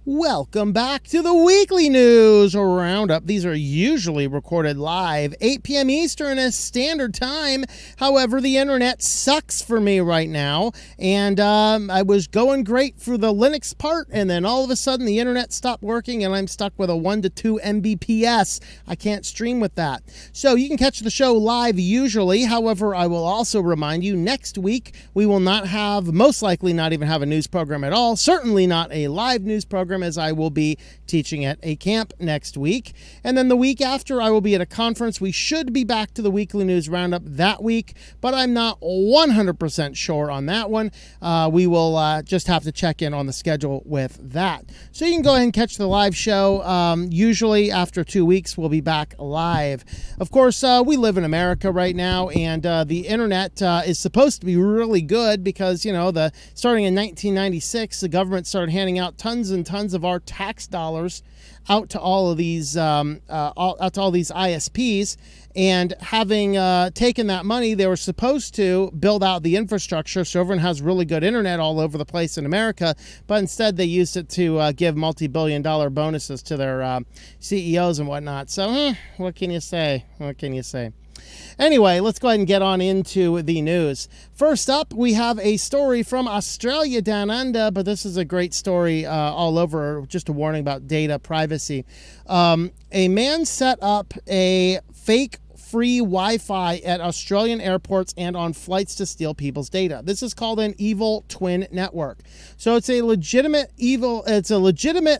Welcome back to the weekly news roundup. These are usually recorded live 8 p.m. Eastern as standard time. However, the internet sucks for me right now, and I was going great for the Linux part, and then all of a sudden the internet stopped working and I'm stuck with a 1 to 2 Mbps. I can't stream with that. So you can catch the show live usually. However, I will also remind you next week we will not have, most likely not even have a news program at all. Certainly not a live news program, as I will be teaching at a camp next week. And then the week after, I will be at a conference. We should be back to the weekly news roundup that week, but I'm not 100% sure on that one. We will just have to check in on the schedule with that. So you can go ahead and catch the live show. Usually after 2 weeks, we'll be back live. Of course, we live in America right now, and the internet is supposed to be really good because, you know, starting in 1996, the government started handing out tons and tons of our tax dollars out to all of these ISPs, and having taken that money, they were supposed to build out the infrastructure so everyone has really good internet all over the place in America, but instead they used it to give multi-billion-dollar bonuses to their CEOs and whatnot. So what can you say? What can you say? Anyway, let's go ahead and get on into the news. First up, we have a story from Australia down under, but this is a great story all over. Just a warning about data privacy. A man set up a fake free Wi-Fi at Australian airports and on flights to steal people's data. This is called an evil twin network. So it's a legitimate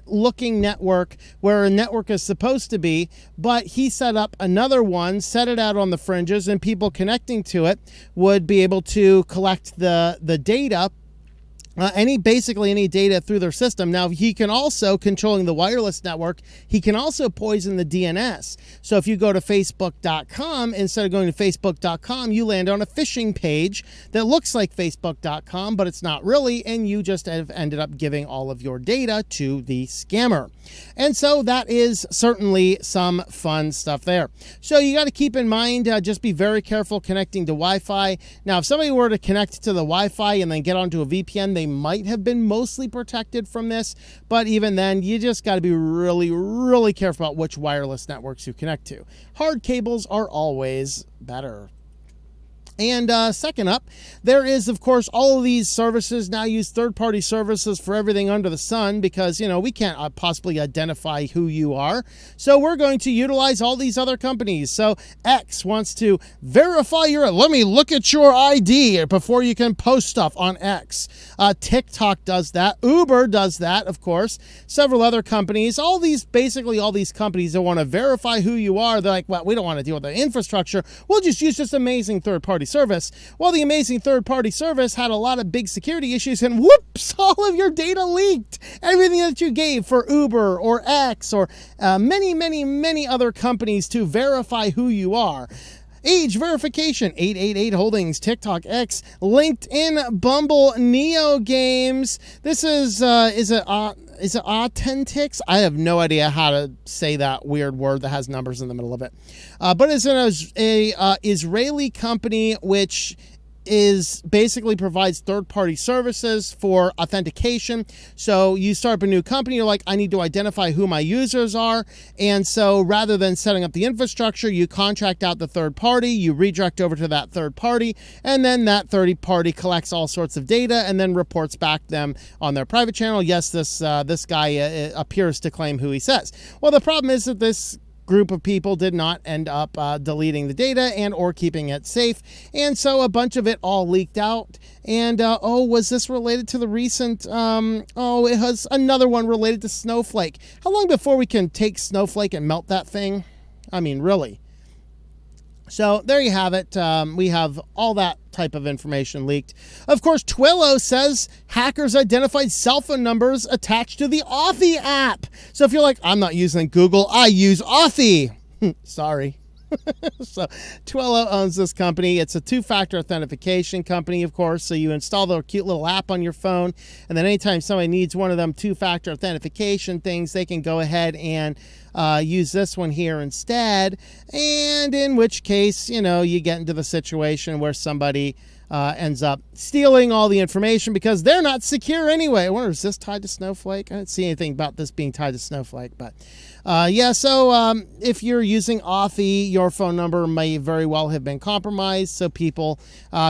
looking network where a network is supposed to be, but he set up another one, set it out on the fringes, and people connecting to it would be able to collect the data, basically any data through their system. Now, he can also, controlling the wireless network, he can also poison the DNS. So if you go to facebook.com, instead of going to facebook.com, you land on a phishing page that looks like facebook.com, but it's not really, and you just have ended up giving all of your data to the scammer. And so that is certainly some fun stuff there. So you got to keep in mind, just be very careful connecting to Wi-Fi. Now, if somebody were to connect to the Wi-Fi and then get onto a VPN, they might have been mostly protected from this, but even then, you just got to be really, really careful about which wireless networks you connect to. Hard cables are always better. And second up, there is, of course, all of these services now use third-party services for everything under the sun because, you know, we can't possibly identify who you are. So we're going to utilize all these other companies. So X wants to verify let me look at your ID before you can post stuff on X. TikTok does that. Uber does that, of course. Several other companies. Basically all these companies that want to verify who you are, they're like, well, we don't want to deal with the infrastructure. We'll just use this amazing third-party service. Well, the amazing third-party service had a lot of big security issues, and whoops, all of your data leaked. Everything that you gave for Uber or X or many, many, many other companies to verify who you are. Age verification, 888 Holdings, TikTok, X, LinkedIn, Bumble, Neo Games. This is it Authentics? I have no idea how to say that weird word that has numbers in the middle of it. But it's an Israeli company which basically provides third-party services for authentication. So you start up a new company, you're like, I need to identify who my users are. And so rather than setting up the infrastructure, you contract out the third party, you redirect over to that third party, and then that third party collects all sorts of data and then reports back them on their private channel. Yes, this guy appears to claim who he says. Well, the problem is that this group of people did not end up deleting the data and or keeping it safe, and so a bunch of it all leaked out. And was this related to the recent it has another one related to Snowflake. How long before we can take Snowflake and melt that thing? I mean, really. So there you have it. We have all that type of information leaked. Of course, Twilio says hackers identified cell phone numbers attached to the Authy app. So if you're like, I'm not using Google, I use Authy. Sorry. So Twilio owns this company. It's a two-factor authentication company, of course. So you install the cute little app on your phone, and then anytime somebody needs one of them two-factor authentication things, they can go ahead and use this one here instead. And in which case, you know, you get into the situation where somebody ends up stealing all the information because they're not secure anyway. I wonder, is this tied to Snowflake? I didn't see anything about this being tied to Snowflake, but yeah, so if you're using Authy, your phone number may very well have been compromised, so people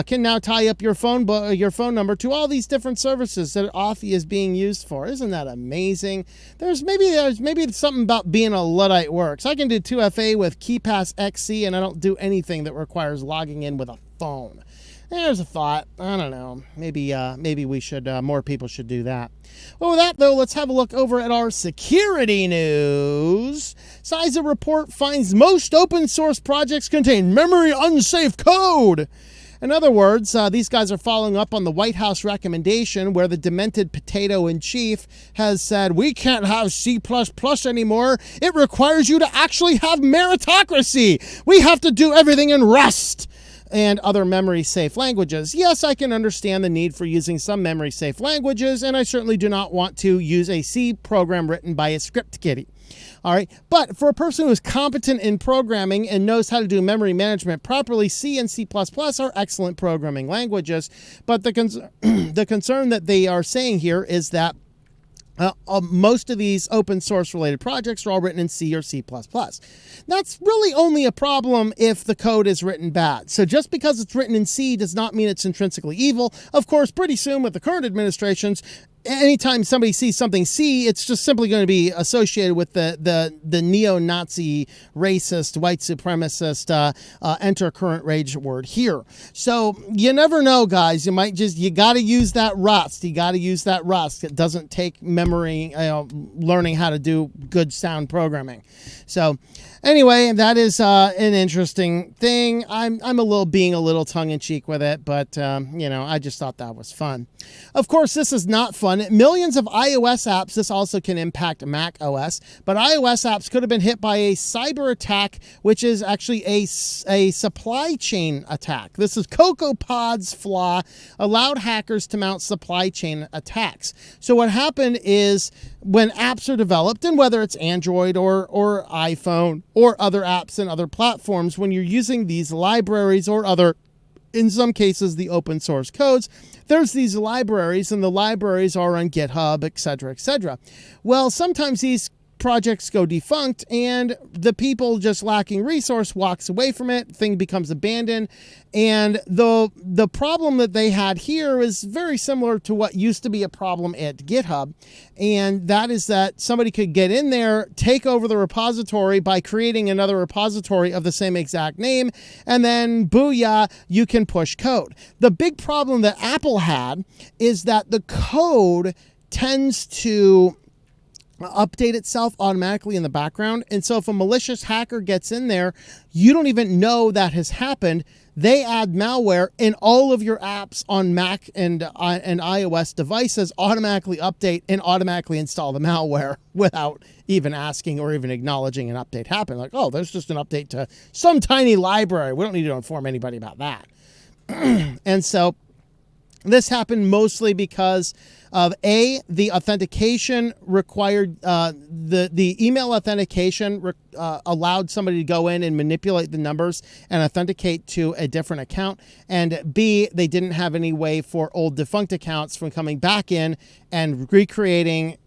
can now tie up your phone number to all these different services that Authy is being used for. Isn't that amazing? There's maybe something about being a Luddite works. I can do 2FA with KeyPass XC, and I don't do anything that requires logging in with a phone. There's a thought. I don't know. Maybe we should, more people should do that. Well, with that, though, let's have a look over at our security news. CISA report finds most open source projects contain memory unsafe code. In other words, these guys are following up on the White House recommendation where the demented potato-in-chief has said, we can't have C++ anymore. It requires you to actually have meritocracy. We have to do everything in Rust and other memory-safe languages. Yes, I can understand the need for using some memory-safe languages, and I certainly do not want to use a C program written by a script kiddie. All right, but for a person who is competent in programming and knows how to do memory management properly, C and C++ are excellent programming languages. But the concern that they are saying here is that most of these open source related projects are all written in C or C++. That's really only a problem if the code is written bad. So just because it's written in C does not mean it's intrinsically evil. Of course, pretty soon with the current administrations, anytime somebody sees something C, it's just simply going to be associated with the neo-Nazi, racist, white supremacist, enter current rage word here. So you never know, guys. You got to use that Rust. You got to use that Rust. It doesn't take memory, learning how to do good sound programming. So anyway, that is an interesting thing. I'm being a little tongue-in-cheek with it, but I just thought that was fun. Of course, this is not fun. Millions of iOS apps, this also can impact Mac OS, but iOS apps could have been hit by a cyber attack, which is actually a supply chain attack. This is CocoaPod's flaw allowed hackers to mount supply chain attacks. So what happened is when apps are developed, and whether it's Android or iPhone or other apps and other platforms, when you're using these libraries or other, in some cases, the open source codes, there's these libraries, and the libraries are on GitHub, etc., etc. Well, sometimes these projects go defunct, and the people just lacking resource walks away from it. Thing becomes abandoned, and the problem that they had here is very similar to what used to be a problem at GitHub, and that is that somebody could get in there, take over the repository by creating another repository of the same exact name, and then booyah, you can push code. The big problem that Apple had is that the code tends to update itself automatically in the background. And so if a malicious hacker gets in there, you don't even know that has happened. They add malware, and all of your apps on Mac and iOS devices automatically update and automatically install the malware without even asking or even acknowledging an update happened. Like, oh, there's just an update to some tiny library. We don't need to inform anybody about that. And so this happened mostly because of the authentication required, the email authentication allowed somebody to go in and manipulate the numbers and authenticate to a different account, and B, they didn't have any way for old defunct accounts from coming back in and recreating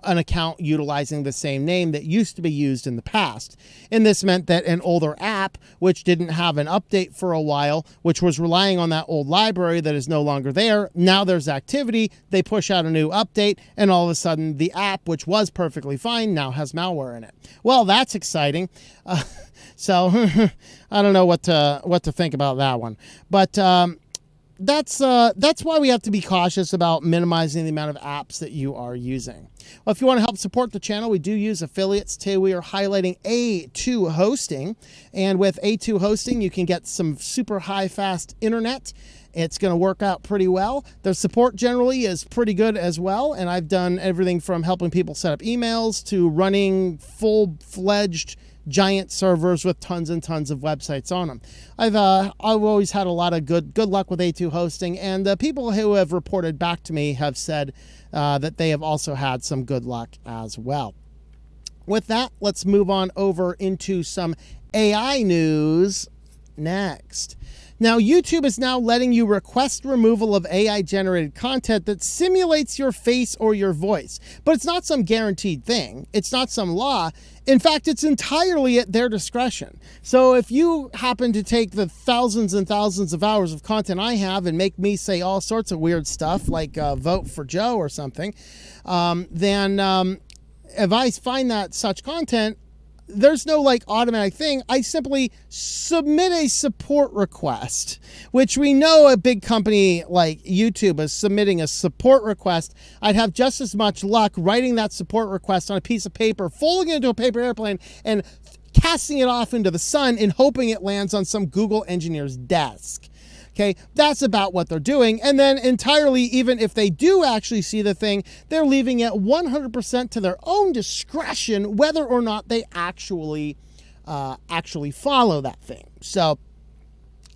an account utilizing the same name that used to be used in the past. And this meant that an older app, which didn't have an update for a while, which was relying on that old library that is no longer there, now there's activity, they push out a new update, and all of a sudden the app, which was perfectly fine, now has malware in it. Well, that's exciting. So I don't know what to think about that one. But that's why we have to be cautious about minimizing the amount of apps that you are using. Well, if you want to help support the channel, we do use affiliates too. We are highlighting A2 hosting, and with A2 hosting, you can get some super high fast internet. It's going to work out pretty well. The support generally is pretty good as well, and I've done everything from helping people set up emails to running full-fledged giant servers with tons and tons of websites on them. I've always had a lot of good luck with A2 hosting, and the people who have reported back to me have said that they have also had some good luck as well. With that, let's move on over into some AI news next. Now, YouTube is now letting you request removal of AI-generated content that simulates your face or your voice. But it's not some guaranteed thing. It's not some law. In fact, it's entirely at their discretion. So if you happen to take the thousands and thousands of hours of content I have and make me say all sorts of weird stuff, like vote for Joe or something, then if I find that such content, there's no like automatic thing. I simply submit a support request, which we know a big company like YouTube is submitting a support request. I'd have just as much luck writing that support request on a piece of paper, folding it into a paper airplane, and casting it off into the sun and hoping it lands on some Google engineer's desk. Okay, that's about what they're doing. And then entirely, even if they do actually see the thing, they're leaving it 100% to their own discretion whether or not they actually follow that thing. So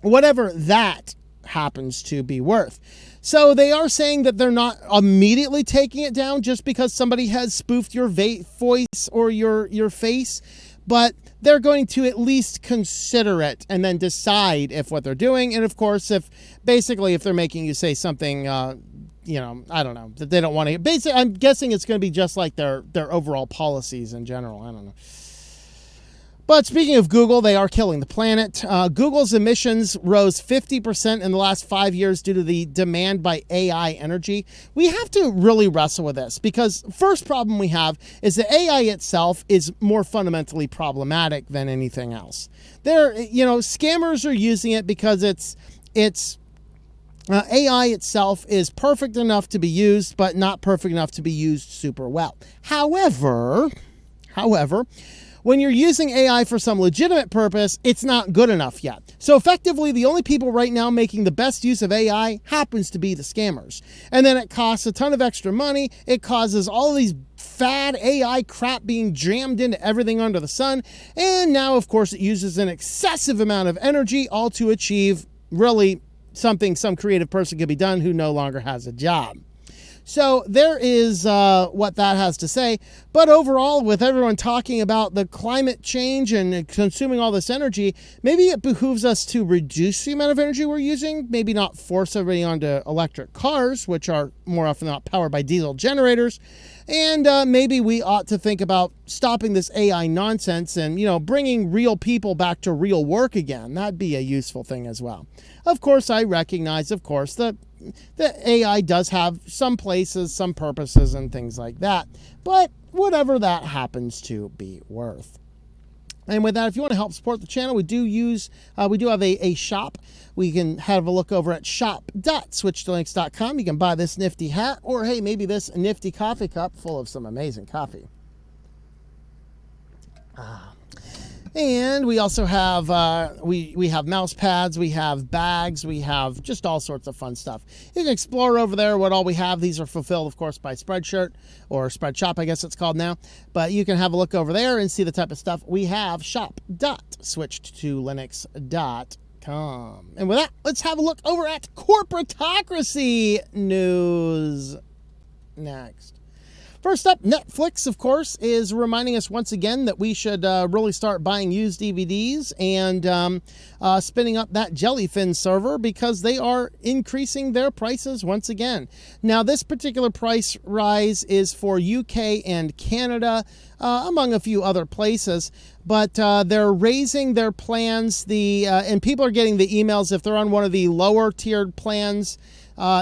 whatever that happens to be worth. So they are saying that they're not immediately taking it down just because somebody has spoofed your voice or your face, but they're going to at least consider it and then decide if what they're doing. And of course, if they're making you say something, I don't know, that they don't want to, basically, I'm guessing it's going to be just like their overall policies in general. I don't know. But speaking of Google, they are killing the planet. Google's emissions rose 50% in the last 5 years due to the demand by AI energy. We have to really wrestle with this because first problem we have is that AI itself is more fundamentally problematic than anything else. Scammers are using it because AI itself is perfect enough to be used, but not perfect enough to be used super well. However, when you're using AI for some legitimate purpose, it's not good enough yet. So effectively, the only people right now making the best use of AI happens to be the scammers. And then it costs a ton of extra money. It causes all of these fad AI crap being jammed into everything under the sun. And now, of course, it uses an excessive amount of energy, all to achieve really something some creative person could be done who no longer has a job. So there is what that has to say. But overall, with everyone talking about the climate change and consuming all this energy, maybe it behooves us to reduce the amount of energy we're using, maybe not force everybody onto electric cars, which are more often not powered by diesel generators. And maybe we ought to think about stopping this AI nonsense and, bringing real people back to real work again. That'd be a useful thing as well. Of course, I recognize, that AI does have some places, some purposes, and things like that. But whatever that happens to be worth. And with that, if you want to help support the channel, we do have a shop. We can have a look over at shop.switchedtolinux.com. You can buy this nifty hat, or hey, maybe this nifty coffee cup full of some amazing coffee. And we also have we have mouse pads, we have bags, we have just all sorts of fun stuff. You can explore over there what all we have. These are fulfilled, of course, by Spreadshirt or Spreadshop, I guess it's called now. But you can have a look over there and see the type of stuff we have. Shop.switchedtolinux.com. And with that, let's have a look over at corporatocracy news next. First up, Netflix, of course, is reminding us once again that we should really start buying used DVDs and spinning up that Jellyfin server because they are increasing their prices once again. Now, this particular price rise is for UK and Canada, among a few other places, but they're raising their plans. And people are getting the emails if they're on one of the lower tiered plans.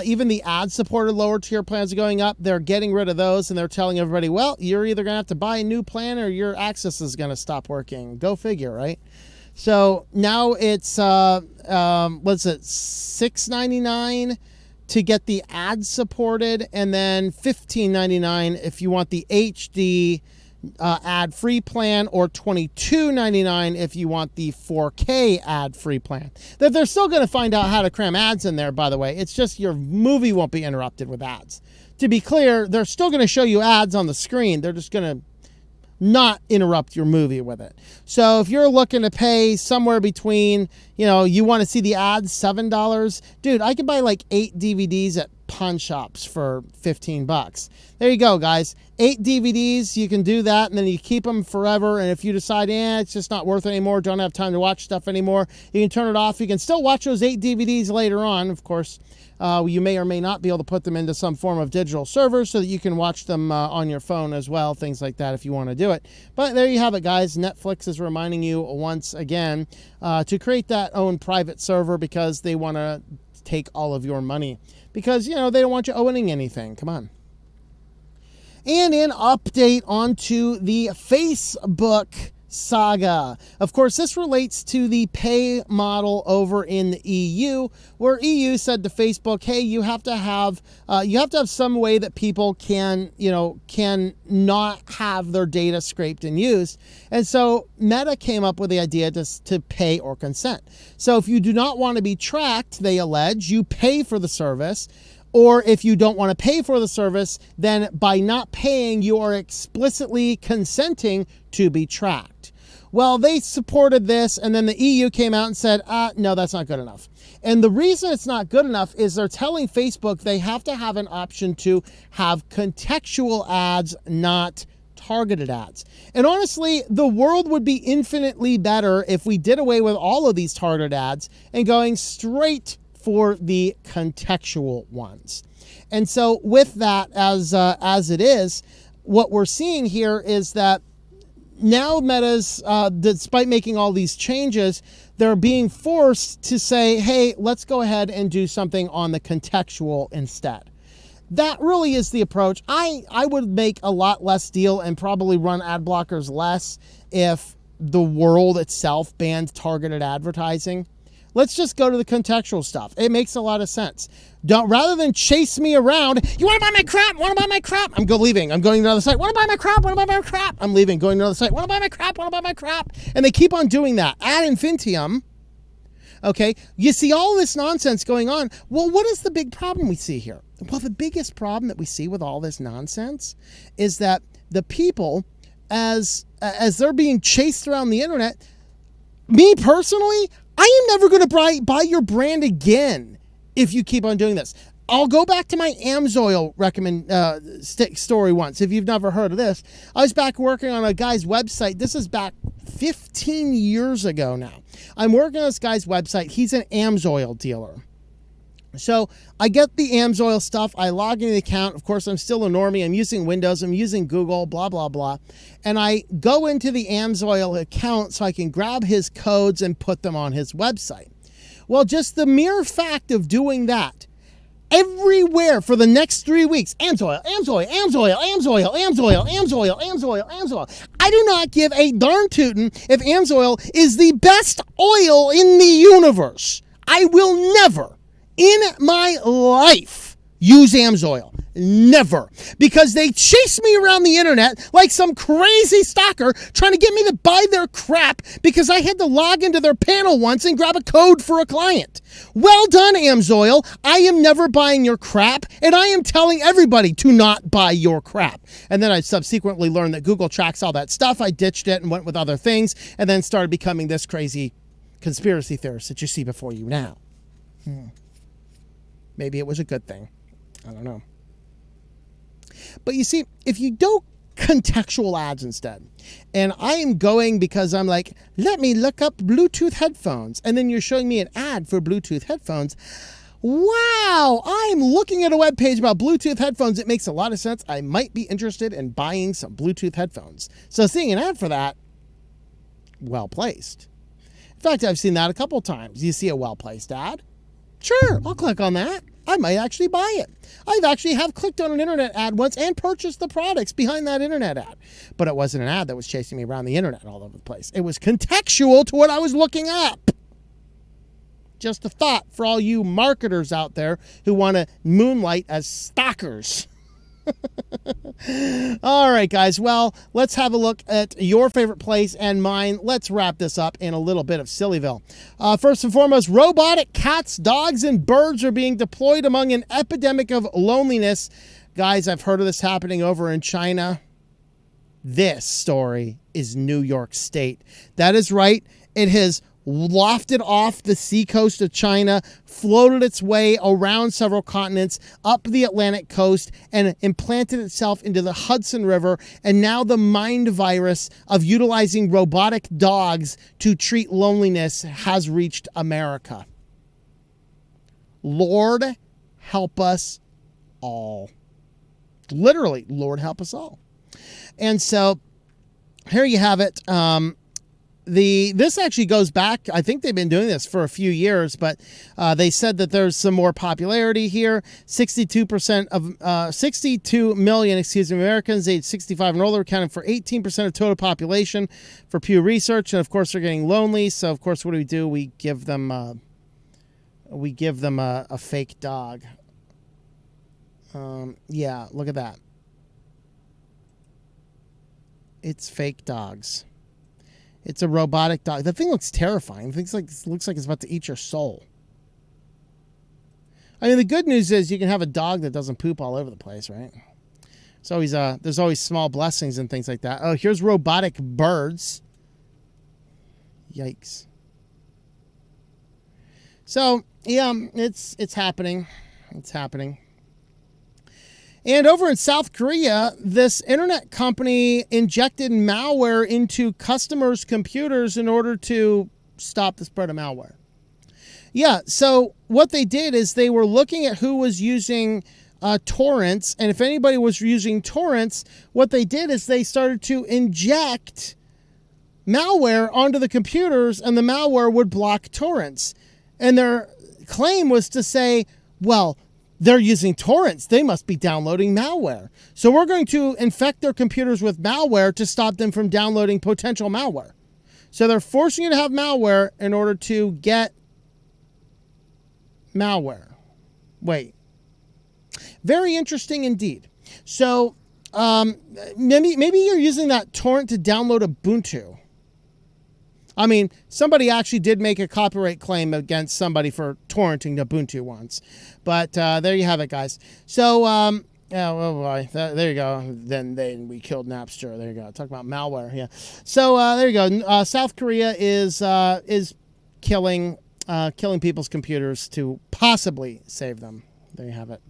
Even the ad-supported lower tier plans are going up. They're getting rid of those, and they're telling everybody, well, you're either going to have to buy a new plan or your access is going to stop working. Go figure, right? So now it's, $6.99 to get the ad-supported, and then $15.99 if you want the HD ad-free plan, or $22.99 if you want the 4K ad-free plan. That they're still going to find out how to cram ads in there, by the way. It's just your movie won't be interrupted with ads. To be clear, they're still going to show you ads on the screen. They're just going to not interrupt your movie with it. So if you're looking to pay somewhere between, you want to see the ads, $7, dude, I could buy like 8 DVDs at pawn shops for 15 bucks. There you go, guys. 8 DVDs, you can do that, and then you keep them forever. And if you decide, it's just not worth it anymore, don't have time to watch stuff anymore, you can turn it off. You can still watch those 8 DVDs later on. Of course, you may or may not be able to put them into some form of digital server so that you can watch them on your phone as well, things like that if you want to do it. But there you have it, guys. Netflix is reminding you once again to create that own private server because they want to take all of your money because, they don't want you owning anything. Come on. And an update onto the Facebook saga. Of course, this relates to the pay model over in the EU, where EU said to Facebook, hey, you have to have some way that people can not have their data scraped and used. And so Meta came up with the idea to pay or consent. So if you do not want to be tracked, they allege, you pay for the service. Or if you don't want to pay for the service, then by not paying, you are explicitly consenting to be tracked. Well, they supported this, and then the EU came out and said, no, that's not good enough. And the reason it's not good enough is they're telling Facebook they have to have an option to have contextual ads, not targeted ads. And honestly, the world would be infinitely better if we did away with all of these targeted ads and going straight for the contextual ones. And so with that as it is, what we're seeing here is that now Meta's, despite making all these changes, they're being forced to say, hey, let's go ahead and do something on the contextual instead. That really is the approach. I would make a lot less deal and probably run ad blockers less if the world itself banned targeted advertising. Let's just go to the contextual stuff. It makes a lot of sense. Rather than chase me around, you want to buy my crap? Want to buy my crap? I'm leaving. I'm going to another site. Want to buy my crap? Want to buy my crap? I'm leaving. Going to another site. Want to buy my crap? Want to buy my crap? And they keep on doing that ad infinitum. Okay, you see all this nonsense going on. Well, what is the big problem we see here? Well, the biggest problem that we see with all this nonsense is that the people, as they're being chased around the internet, me personally, I am never going to buy your brand again if you keep on doing this. I'll go back to my Amsoil story once. If you've never heard of this, I was back working on a guy's website. This is back 15 years ago now. I'm working on this guy's website. He's an Amsoil dealer. So I get the Amsoil stuff. I log into the account. Of course, I'm still a normie. I'm using Windows. I'm using Google, blah, blah, blah. And I go into the Amsoil account so I can grab his codes and put them on his website. Well, just the mere fact of doing that, everywhere for the next 3 weeks, Amsoil, Amsoil, Amsoil, Amsoil, Amsoil, Amsoil, Amsoil, Amsoil. I do not give a darn tootin' if Amsoil is the best oil in the universe. I will never in my life use Amsoil. Never. Because they chase me around the internet like some crazy stalker trying to get me to buy their crap because I had to log into their panel once and grab a code for a client. Well done, Amsoil. I am never buying your crap, and I am telling everybody to not buy your crap. And then I subsequently learned that Google tracks all that stuff. I ditched it and went with other things and then started becoming this crazy conspiracy theorist that you see before you now. Maybe it was a good thing. I don't know. But you see, if you do contextual ads instead, and I am going because I'm like, let me look up Bluetooth headphones, and then you're showing me an ad for Bluetooth headphones. Wow, I'm looking at a web page about Bluetooth headphones. It makes a lot of sense. I might be interested in buying some Bluetooth headphones. So seeing an ad for that, well placed. In fact, I've seen that a couple times. You see a well-placed ad? Sure, I'll click on that. I might actually buy it. I've actually have clicked on an internet ad once and purchased the products behind that internet ad. But it wasn't an ad that was chasing me around the internet all over the place. It was contextual to what I was looking up. Just a thought for all you marketers out there who want to moonlight as stalkers. All right, guys. Well, let's have a look at your favorite place and mine. Let's wrap this up in a little bit of SillyVille. First and foremost, robotic cats, dogs, and birds are being deployed among an epidemic of loneliness. Guys, I've heard of this happening over in China. This story is New York State. That is right. It has lofted off the seacoast of China, floated its way around several continents, up the Atlantic coast, and implanted itself into the Hudson River. And now the mind virus of utilizing robotic dogs to treat loneliness has reached America. Lord help us all. Literally, Lord help us all. And so here you have it. This actually goes back. I think they've been doing this for a few years, but they said that there's some more popularity here. 62% of 62 million, Americans aged 65 and older, accounting for 18% of total population for Pew Research. And of course, they're getting lonely. So of course, what do? We give them a fake dog. Yeah, look at that. It's fake dogs. It's a robotic dog. That thing looks terrifying. It looks like it's about to eat your soul. I mean, the good news is you can have a dog that doesn't poop all over the place, right? It's always, there's always small blessings and things like that. Oh, here's robotic birds. Yikes. So, yeah, it's happening. It's happening. And over in South Korea, this internet company injected malware into customers' computers in order to stop the spread of malware. Yeah, so what they did is they were looking at who was using torrents, and if anybody was using torrents, what they did is they started to inject malware onto the computers, and the malware would block torrents. And their claim was to say, well, they're using torrents. They must be downloading malware. So we're going to infect their computers with malware to stop them from downloading potential malware. So they're forcing you to have malware in order to get malware. Wait. Very interesting indeed. So maybe you're using that torrent to download Ubuntu. I mean, somebody actually did make a copyright claim against somebody for torrenting Ubuntu once. But there you have it, guys. So, yeah, oh boy, there you go. Then we killed Napster. There you go. Talk about malware. Yeah. So there you go. South Korea is killing people's computers to possibly save them. There you have it.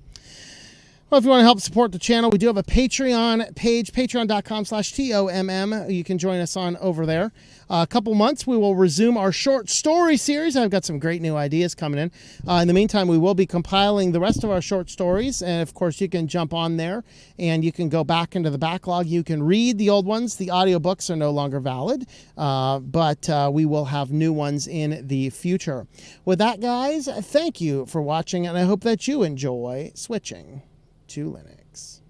Well, if you want to help support the channel, we do have a Patreon page, patreon.com/TOMM. You can join us on over there. A couple months, we will resume our short story series. I've got some great new ideas coming in. In the meantime, we will be compiling the rest of our short stories. And, of course, you can jump on there and you can go back into the backlog. You can read the old ones. The audiobooks are no longer valid, but we will have new ones in the future. With that, guys, thank you for watching, and I hope that you enjoy switching to Linux.